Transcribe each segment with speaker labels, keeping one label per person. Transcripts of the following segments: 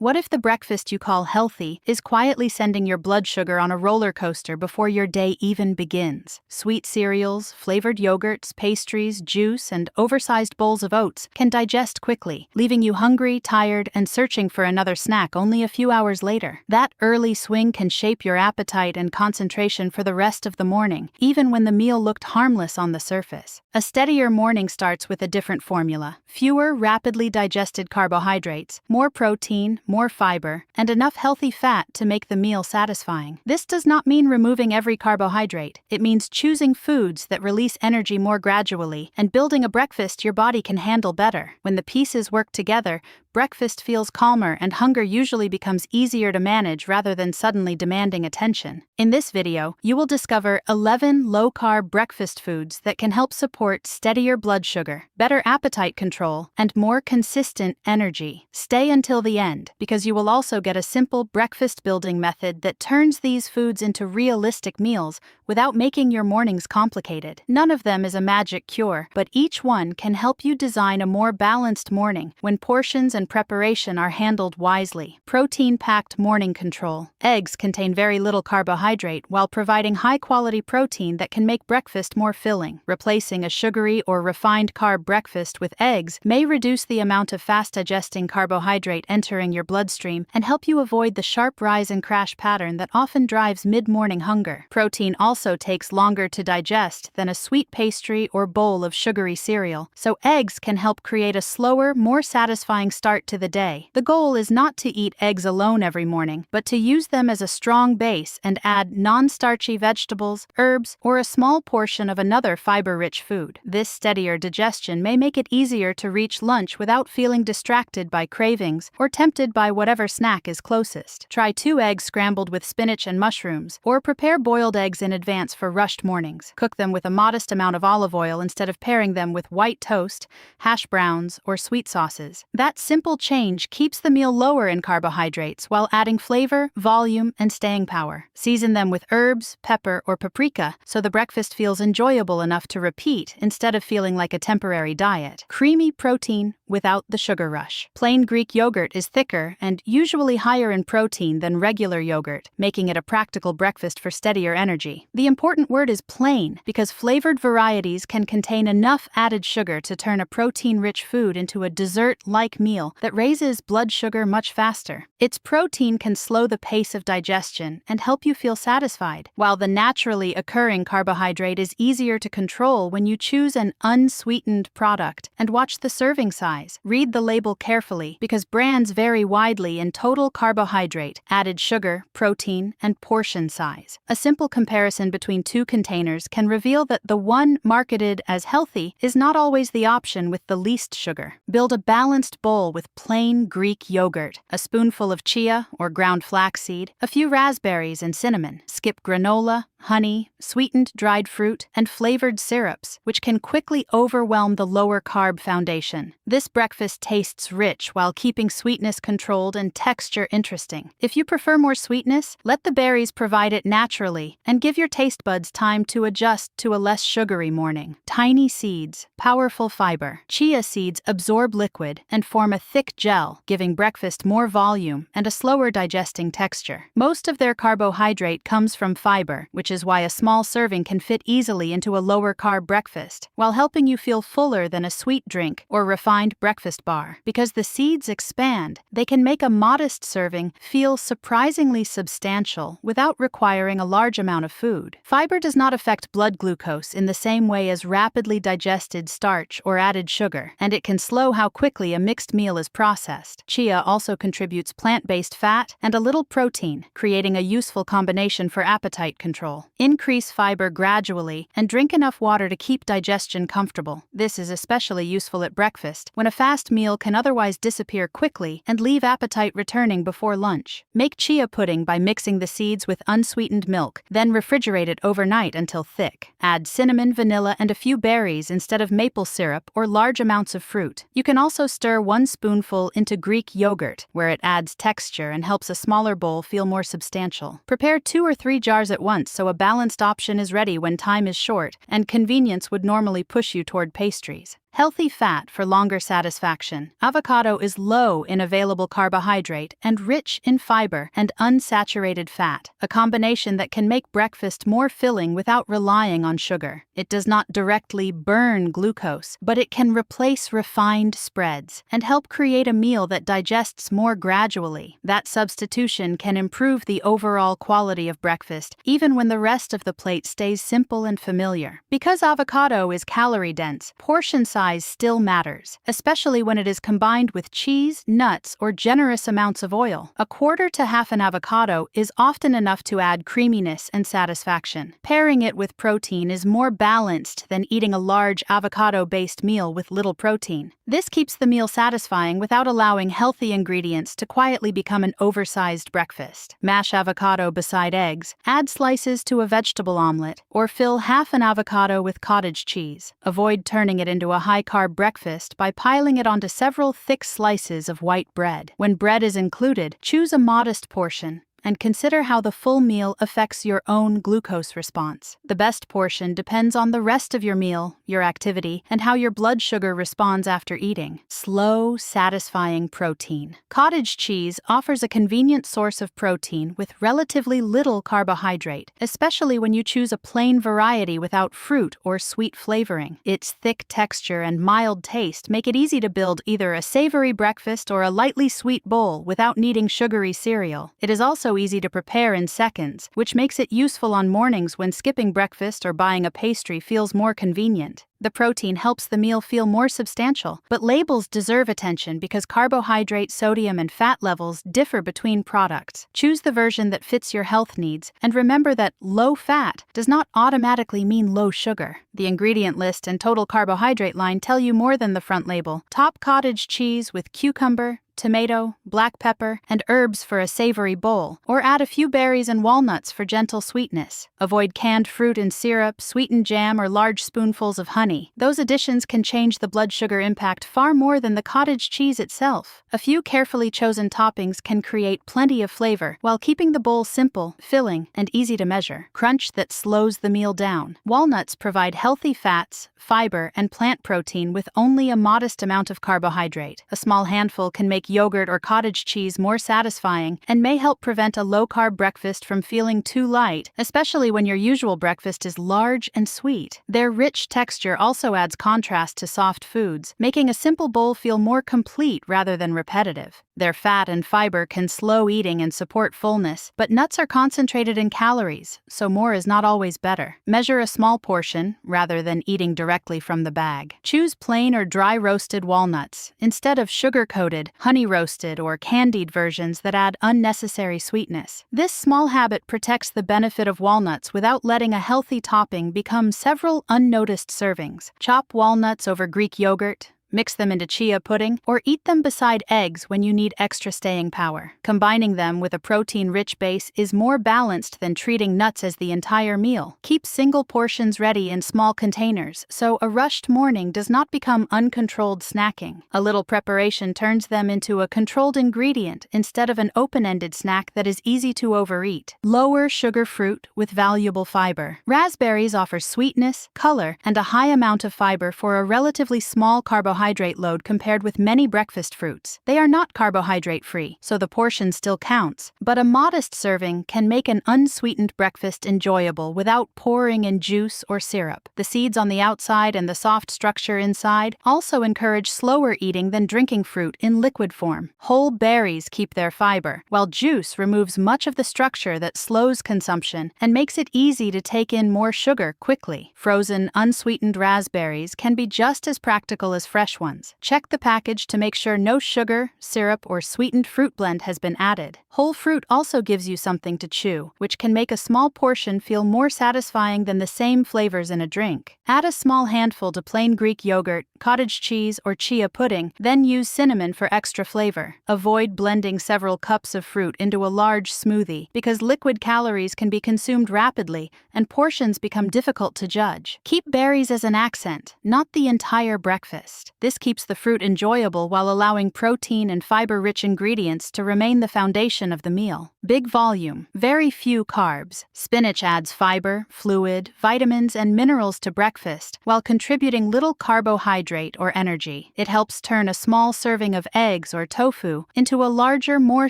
Speaker 1: What if the breakfast you call healthy is quietly sending your blood sugar on a roller coaster before your day even begins? Sweet cereals, flavored yogurts, pastries, juice, and oversized bowls of oats can digest quickly, leaving you hungry, tired, and searching for another snack only a few hours later. That early swing can shape your appetite and concentration for the rest of the morning, even when the meal looked harmless on the surface. A steadier morning starts with a different formula: fewer rapidly digested carbohydrates, more protein, more fiber, and enough healthy fat to make the meal satisfying. This does not mean removing every carbohydrate. It means choosing foods that release energy more gradually and building a breakfast your body can handle better. When the pieces work together, breakfast feels calmer and hunger usually becomes easier to manage rather than suddenly demanding attention. In this video, you will discover 11 low-carb breakfast foods that can help support steadier blood sugar, better appetite control, and more consistent energy. Stay until the end, because you will also get a simple breakfast-building method that turns these foods into realistic meals without making your mornings complicated. None of them is a magic cure, but each one can help you design a more balanced morning when portions and preparation are handled wisely. Protein-packed morning control. Eggs contain very little carbohydrate while providing high-quality protein that can make breakfast more filling. Replacing a sugary or refined carb breakfast with eggs may reduce the amount of fast-digesting carbohydrate entering your bloodstream and help you avoid the sharp rise and crash pattern that often drives mid-morning hunger. Protein also takes longer to digest than a sweet pastry or bowl of sugary cereal, so eggs can help create a slower, more satisfying start to the day. The goal is not to eat eggs alone every morning, but to use them as a strong base and add non-starchy vegetables, herbs, or a small portion of another fiber-rich food. This steadier digestion may make it easier to reach lunch without feeling distracted by cravings or tempted by whatever snack is closest. Try 2 eggs scrambled with spinach and mushrooms, or prepare boiled eggs in advance for rushed mornings. Cook them with a modest amount of olive oil instead of pairing them with white toast, hash browns, or sweet sauces. That simple change keeps the meal lower in carbohydrates while adding flavor, volume, and staying power. Season them with herbs, pepper, or paprika so the breakfast feels enjoyable enough to repeat instead of feeling like a temporary diet. Creamy protein without the sugar rush. Plain Greek yogurt is thicker and usually higher in protein than regular yogurt, making it a practical breakfast for steadier energy. The important word is plain, because flavored varieties can contain enough added sugar to turn a protein-rich food into a dessert-like meal that raises blood sugar much faster. Its protein can slow the pace of digestion and help you feel satisfied, while the naturally occurring carbohydrate is easier to control when you choose an unsweetened product and watch the serving size. Read the label carefully, because brands vary widely in total carbohydrate, added sugar, protein, and portion size. A simple comparison between 2 containers can reveal that the one marketed as healthy is not always the option with the least sugar. Build a balanced bowl with plain Greek yogurt, a spoonful of chia or ground flaxseed, a few raspberries and cinnamon. Skip granola, honey, sweetened dried fruit, and flavored syrups, which can quickly overwhelm the lower carb foundation. This breakfast tastes rich while keeping sweetness controlled and texture interesting. If you prefer more sweetness, let the berries provide it naturally and give your taste buds time to adjust to a less sugary morning. Tiny seeds, powerful fiber. Chia seeds absorb liquid and form a thick gel, giving breakfast more volume and a slower digesting texture. Most of their carbohydrate comes from fiber, which is why a small serving can fit easily into a lower-carb breakfast, while helping you feel fuller than a sweet drink or refined breakfast bar. Because the seeds expand, they can make a modest serving feel surprisingly substantial without requiring a large amount of food. Fiber does not affect blood glucose in the same way as rapidly digested starch or added sugar, and it can slow how quickly a mixed meal is processed. Chia also contributes plant-based fat and a little protein, creating a useful combination for appetite control. Increase fiber gradually and drink enough water to keep digestion comfortable. This is especially useful at breakfast, when a fast meal can otherwise disappear quickly and leave appetite returning before lunch. Make chia pudding by mixing the seeds with unsweetened milk, then refrigerate it overnight until thick. Add cinnamon, vanilla, and a few berries instead of maple syrup or large amounts of fruit. You can also stir 1 spoonful into Greek yogurt, where it adds texture and helps a smaller bowl feel more substantial. Prepare 2 or 3 jars at once so a balanced option is ready when time is short and convenience would normally push you toward pastries. Healthy fat for longer satisfaction. Avocado is low in available carbohydrate and rich in fiber and unsaturated fat, a combination that can make breakfast more filling without relying on sugar. It does not directly burn glucose, but it can replace refined spreads and help create a meal that digests more gradually. That substitution can improve the overall quality of breakfast, even when the rest of the plate stays simple and familiar. Because avocado is calorie-dense, portion size still matters, especially when it is combined with cheese, nuts, or generous amounts of oil. A quarter to half an avocado is often enough to add creaminess and satisfaction. Pairing it with protein is more balanced than eating a large avocado-based meal with little protein. This keeps the meal satisfying without allowing healthy ingredients to quietly become an oversized breakfast. Mash avocado beside eggs, add slices to a vegetable omelet, or fill half an avocado with cottage cheese. Avoid turning it into a high-carb breakfast by piling it onto several thick slices of white bread. When bread is included, choose a modest portion and consider how the full meal affects your own glucose response. The best portion depends on the rest of your meal, your activity, and how your blood sugar responds after eating. Slow, satisfying protein. Cottage cheese offers a convenient source of protein with relatively little carbohydrate, especially when you choose a plain variety without fruit or sweet flavoring. Its thick texture and mild taste make it easy to build either a savory breakfast or a lightly sweet bowl without needing sugary cereal. It is also easy to prepare in seconds, which makes it useful on mornings when skipping breakfast or buying a pastry feels more convenient. The protein helps the meal feel more substantial, but labels deserve attention because carbohydrate, sodium, and fat levels differ between products. Choose the version that fits your health needs, and remember that low fat does not automatically mean low sugar. The ingredient list and total carbohydrate line tell you more than the front label. Top cottage cheese with cucumber, tomato, black pepper, and herbs for a savory bowl, or add a few berries and walnuts for gentle sweetness. Avoid canned fruit and syrup, sweetened jam, or large spoonfuls of honey. Those additions can change the blood sugar impact far more than the cottage cheese itself. A few carefully chosen toppings can create plenty of flavor while keeping the bowl simple, filling, and easy to measure. Crunch that slows the meal down. Walnuts provide healthy fats, fiber, and plant protein with only a modest amount of carbohydrate. A small handful can make yogurt or cottage cheese more satisfying and may help prevent a low-carb breakfast from feeling too light, especially when your usual breakfast is large and sweet. Their rich texture also adds contrast to soft foods, making a simple bowl feel more complete rather than repetitive. Their fat and fiber can slow eating and support fullness, but nuts are concentrated in calories, so more is not always better. Measure a small portion rather than eating directly from the bag. Choose plain or dry roasted walnuts instead of sugar-coated, honey-roasted, or candied versions that add unnecessary sweetness. This small habit protects the benefit of walnuts without letting a healthy topping become several unnoticed servings. Chop walnuts over Greek yogurt, mix them into chia pudding, or eat them beside eggs when you need extra staying power. Combining them with a protein-rich base is more balanced than treating nuts as the entire meal. Keep single portions ready in small containers so a rushed morning does not become uncontrolled snacking. A little preparation turns them into a controlled ingredient instead of an open-ended snack that is easy to overeat. Lower sugar fruit with valuable fiber. Raspberries offer sweetness, color, and a high amount of fiber for a relatively small carbohydrate load compared with many breakfast fruits. They are not carbohydrate-free, so the portion still counts, but a modest serving can make an unsweetened breakfast enjoyable without pouring in juice or syrup. The seeds on the outside and the soft structure inside also encourage slower eating than drinking fruit in liquid form. Whole berries keep their fiber, while juice removes much of the structure that slows consumption and makes it easy to take in more sugar quickly. Frozen, unsweetened raspberries can be just as practical as fresh ones. Check the package to make sure no sugar, syrup, or sweetened fruit blend has been added. Whole fruit also gives you something to chew, which can make a small portion feel more satisfying than the same flavors in a drink. Add a small handful to plain Greek yogurt, cottage cheese, or chia pudding, then use cinnamon for extra flavor. Avoid blending several cups of fruit into a large smoothie because liquid calories can be consumed rapidly and portions become difficult to judge. Keep berries as an accent, not the entire breakfast. This keeps the fruit enjoyable while allowing protein and fiber-rich ingredients to remain the foundation of the meal. Big volume, very few carbs. Spinach adds fiber, fluid, vitamins, and minerals to breakfast, while contributing little carbohydrate or energy. It helps turn a small serving of eggs or tofu into a larger, more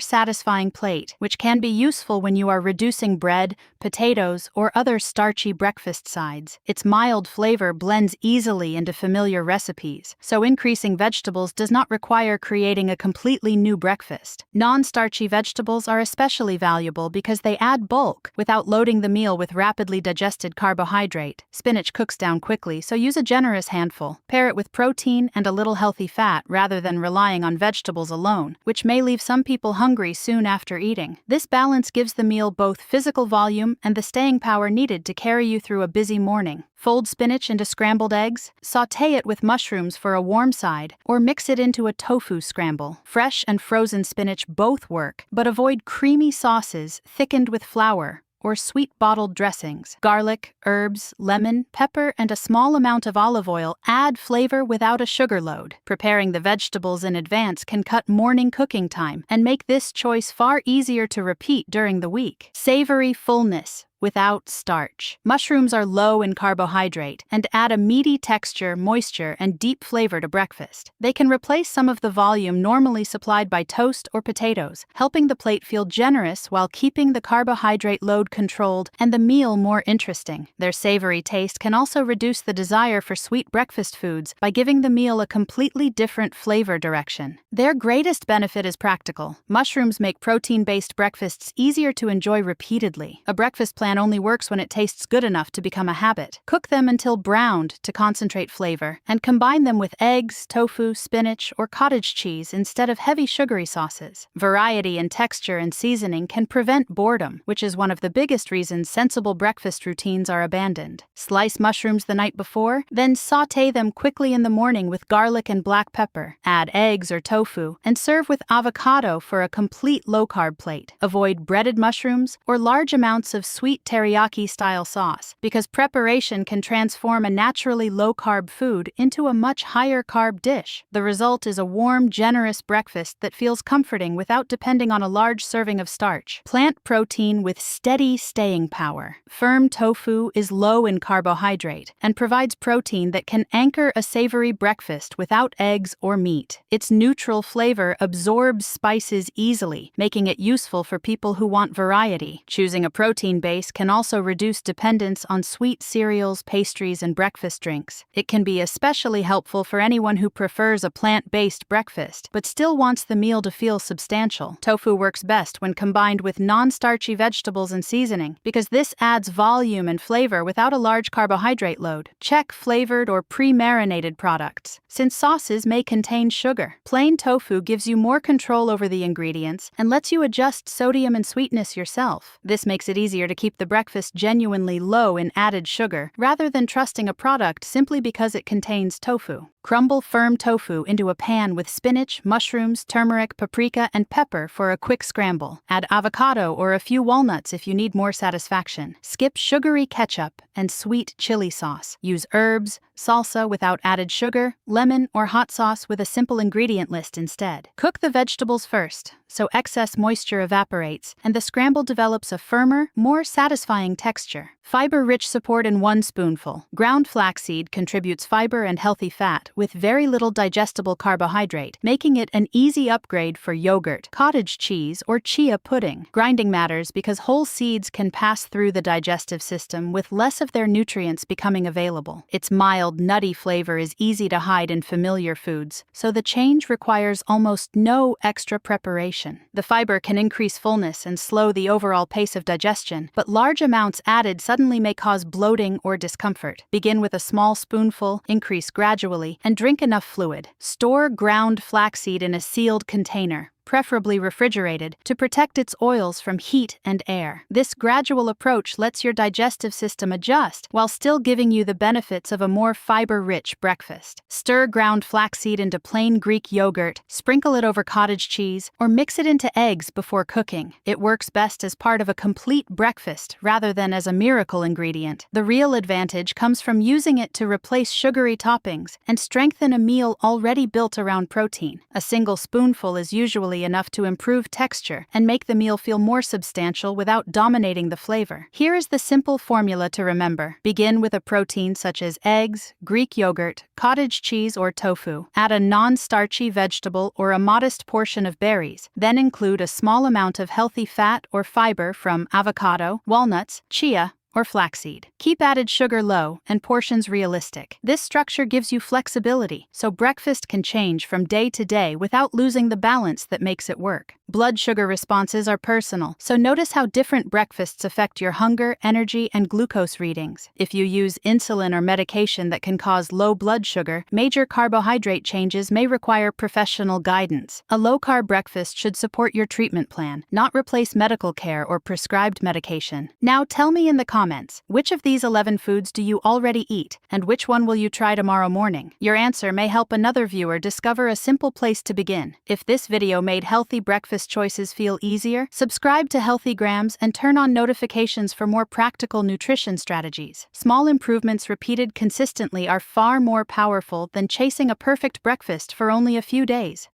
Speaker 1: satisfying plate, which can be useful when you are reducing bread, potatoes, or other starchy breakfast sides. Its mild flavor blends easily into familiar recipes, so increasing vegetables does not require creating a completely new breakfast. Non-starchy vegetables are especially valuable because they add bulk without loading the meal with rapidly digested carbohydrate. Spinach cooks down quickly, so use a generous handful. Pair it with protein and a little healthy fat rather than relying on vegetables alone, which may leave some people hungry soon after eating. This balance gives the meal both physical volume and the staying power needed to carry you through a busy morning. Fold spinach into scrambled eggs, sauté it with mushrooms for a warm side, or mix it into a tofu scramble. Fresh and frozen spinach both work, but avoid creamy sauces thickened with flour or sweet bottled dressings. Garlic, herbs, lemon, pepper, and a small amount of olive oil add flavor without a sugar load. Preparing the vegetables in advance can cut morning cooking time and make this choice far easier to repeat during the week. Savory fullness without starch. Mushrooms are low in carbohydrate and add a meaty texture, moisture, and deep flavor to breakfast. They can replace some of the volume normally supplied by toast or potatoes, helping the plate feel generous while keeping the carbohydrate load controlled and the meal more interesting. Their savory taste can also reduce the desire for sweet breakfast foods by giving the meal a completely different flavor direction. Their greatest benefit is practical. Mushrooms make protein-based breakfasts easier to enjoy repeatedly. A breakfast plan only works when it tastes good enough to become a habit. Cook them until browned to concentrate flavor, and combine them with eggs, tofu, spinach, or cottage cheese instead of heavy sugary sauces. Variety in texture and seasoning can prevent boredom, which is one of the biggest reasons sensible breakfast routines are abandoned. Slice mushrooms the night before, then sauté them quickly in the morning with garlic and black pepper. Add eggs or tofu, and serve with avocado for a complete low-carb plate. Avoid breaded mushrooms or large amounts of sweet teriyaki-style sauce, because preparation can transform a naturally low-carb food into a much higher-carb dish. The result is a warm, generous breakfast that feels comforting without depending on a large serving of starch. Plant protein with steady staying power. Firm tofu is low in carbohydrate and provides protein that can anchor a savory breakfast without eggs or meat. Its neutral flavor absorbs spices easily, making it useful for people who want variety. Choosing a protein base can also reduce dependence on sweet cereals, pastries, and breakfast drinks. It can be especially helpful for anyone who prefers a plant-based breakfast, but still wants the meal to feel substantial. Tofu works best when combined with non-starchy vegetables and seasoning, because this adds volume and flavor without a large carbohydrate load. Check flavored or pre-marinated products, since sauces may contain sugar. Plain tofu gives you more control over the ingredients and lets you adjust sodium and sweetness yourself. This makes it easier to keep the breakfast genuinely low in added sugar, rather than trusting a product simply because it contains tofu. Crumble firm tofu into a pan with spinach, mushrooms, turmeric, paprika, and pepper for a quick scramble. Add avocado or a few walnuts if you need more satisfaction. Skip sugary ketchup and sweet chili sauce. Use herbs, salsa without added sugar, lemon, or hot sauce with a simple ingredient list instead. Cook the vegetables first, so excess moisture evaporates and the scramble develops a firmer, more satisfying texture. Fiber-rich support in 1 spoonful. Ground flaxseed contributes fiber and healthy fat with very little digestible carbohydrate, making it an easy upgrade for yogurt, cottage cheese, or chia pudding. Grinding matters because whole seeds can pass through the digestive system with less of their nutrients becoming available. Its mild, nutty flavor is easy to hide in familiar foods, so the change requires almost no extra preparation. The fiber can increase fullness and slow the overall pace of digestion, but large amounts added suddenly may cause bloating or discomfort. Begin with a small spoonful, increase gradually, and drink enough fluid. Store ground flaxseed in a sealed container. preferably refrigerated, to protect its oils from heat and air. This gradual approach lets your digestive system adjust while still giving you the benefits of a more fiber-rich breakfast. Stir ground flaxseed into plain Greek yogurt, sprinkle it over cottage cheese, or mix it into eggs before cooking. It works best as part of a complete breakfast rather than as a miracle ingredient. The real advantage comes from using it to replace sugary toppings and strengthen a meal already built around protein. A single spoonful is usually enough to improve texture and make the meal feel more substantial without dominating the flavor. Here is the simple formula to remember. Begin with a protein such as eggs, Greek yogurt, cottage cheese, or tofu. Add a non-starchy vegetable or a modest portion of berries. Then include a small amount of healthy fat or fiber from avocado, walnuts, chia, or flaxseed. Keep added sugar low and portions realistic. This structure gives you flexibility, so breakfast can change from day to day without losing the balance that makes it work. Blood sugar responses are personal, so notice how different breakfasts affect your hunger, energy, and glucose readings. If you use insulin or medication that can cause low blood sugar, major carbohydrate changes may require professional guidance. A low-carb breakfast should support your treatment plan, not replace medical care or prescribed medication. Now tell me in the comments, which of these 11 foods do you already eat, and which one will you try tomorrow morning? Your answer may help another viewer discover a simple place to begin. If this video made healthy breakfast choices feel easier, subscribe to Healthy Grams and turn on notifications for more practical nutrition strategies. Small improvements repeated consistently are far more powerful than chasing a perfect breakfast for only a few days.